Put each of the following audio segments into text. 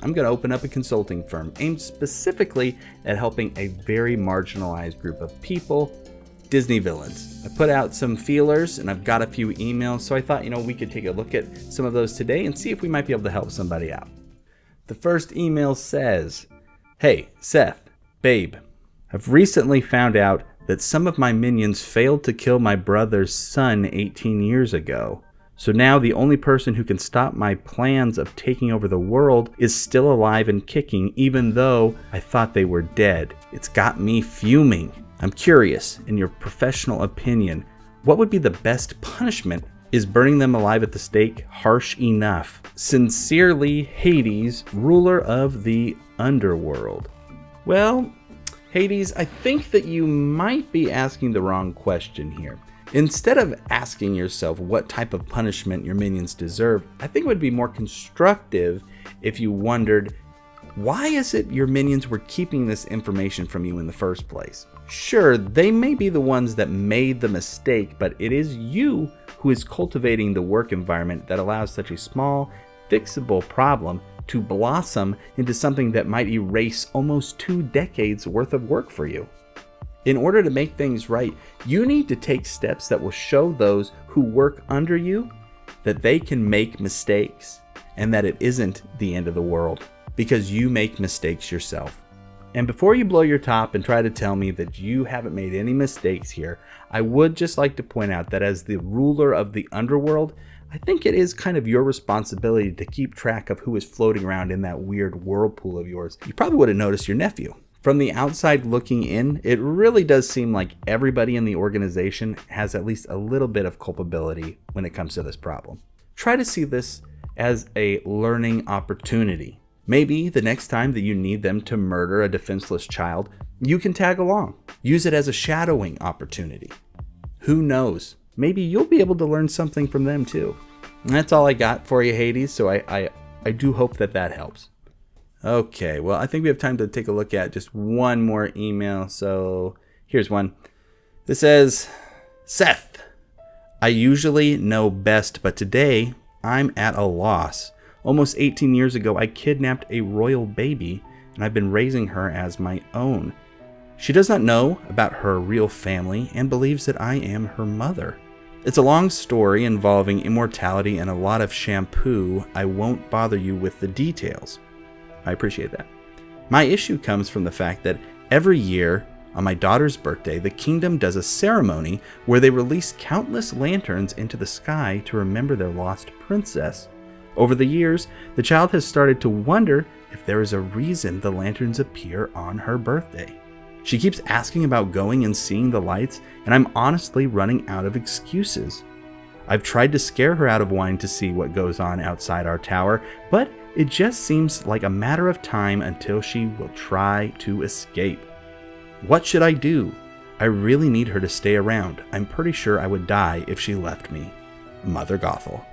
I'm going to open up a consulting firm aimed specifically at helping a very marginalized group of people, Disney villains. I put out some feelers and I've got a few emails, so I thought, we could take a look at some of those today and see if we might be able to help somebody out. The first email says, "Hey, Seth, babe, I've recently found out that some of my minions failed to kill my brother's son 18 years ago. So now the only person who can stop my plans of taking over the world is still alive and kicking, even though I thought they were dead. It's got me fuming. I'm curious, in your professional opinion, what would be the best punishment? Is burning them alive at the stake harsh enough? Sincerely, Hades, ruler of the underworld." Well, Hades, I think that you might be asking the wrong question here. Instead of asking yourself what type of punishment your minions deserve, I think it would be more constructive if you wondered, why is it your minions were keeping this information from you in the first place? Sure, they may be the ones that made the mistake, but it is you who is cultivating the work environment that allows such a small, fixable problem to blossom into something that might erase almost 2 decades worth of work for you. In order to make things right, you need to take steps that will show those who work under you that they can make mistakes and that it isn't the end of the world, because you make mistakes yourself. And before you blow your top and try to tell me that you haven't made any mistakes here, I would just like to point out that as the ruler of the underworld, I think it is kind of your responsibility to keep track of who is floating around in that weird whirlpool of yours. You probably would have noticed your nephew. From the outside looking in, it really does seem like everybody in the organization has at least a little bit of culpability when it comes to this problem. Try to see this as a learning opportunity. Maybe the next time that you need them to murder a defenseless child, you can tag along. Use it as a shadowing opportunity. Who knows? Maybe you'll be able to learn something from them too. And that's all I got for you, Hades, so I do hope that helps. Okay, well, I think we have time to take a look at just one more email. So here's one. This says, "Seth, I usually know best, but today I'm at a loss. Almost 18 years ago, I kidnapped a royal baby, and I've been raising her as my own. She does not know about her real family and believes that I am her mother. It's a long story involving immortality and a lot of shampoo. I won't bother you with the details." I appreciate that. My issue comes from the fact that every year on my daughter's birthday, the kingdom does a ceremony where they release countless lanterns into the sky to remember their lost princess. Over the years, the child has started to wonder if there is a reason the lanterns appear on her birthday. She keeps asking about going and seeing the lights, and I'm honestly running out of excuses. I've tried to scare her out of wanting to see what goes on outside our tower, but it just seems like a matter of time until she will try to escape. What should I do? I really need her to stay around. I'm pretty sure I would die if she left me. Mother Gothel.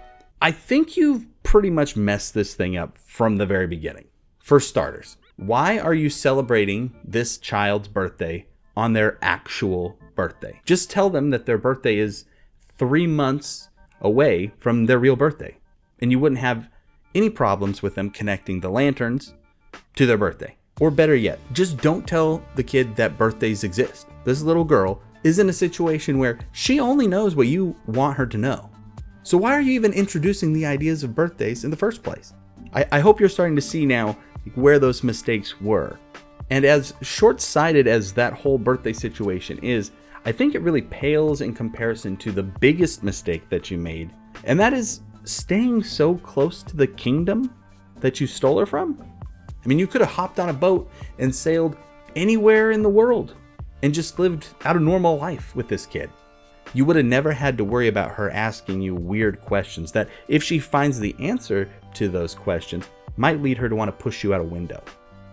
I think you've pretty much messed this thing up from the very beginning. For starters, why are you celebrating this child's birthday on their actual birthday? Just tell them that their birthday is 3 months away from their real birthday, and you wouldn't have any problems with them connecting the lanterns to their birthday. Or better yet, just don't tell the kid that birthdays exist. This little girl is in a situation where she only knows what you want her to know. So why are you even introducing the ideas of birthdays in the first place? I hope you're starting to see now where those mistakes were. And as short-sighted as that whole birthday situation is, I think it really pales in comparison to the biggest mistake that you made, and that is staying so close to the kingdom that you stole her from. I mean, you could have hopped on a boat and sailed anywhere in the world and just lived out a normal life with this kid. You would have never had to worry about her asking you weird questions that, if she finds the answer to those questions, might lead her to want to push you out a window.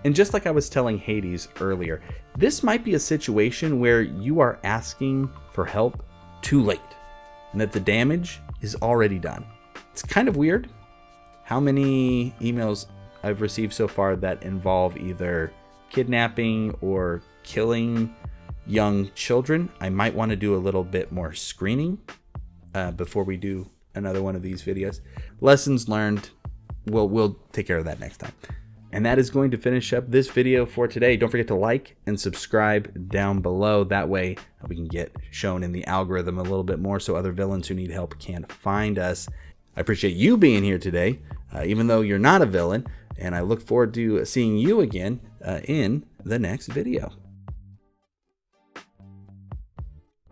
And just like I was telling Hades earlier, this might be a situation where you are asking for help too late, and that the damage is already done. It's kind of weird how many emails I've received so far that involve either kidnapping or killing young children. I might want to do a little bit more screening before we do another one of these videos. Lessons learned, we'll take care of that next time. And that is going to finish up this video for today. Don't forget to like and subscribe down below. That way we can get shown in the algorithm a little bit more so other villains who need help can find us. I appreciate you being here today, even though you're not a villain, and I look forward to seeing you again in the next video.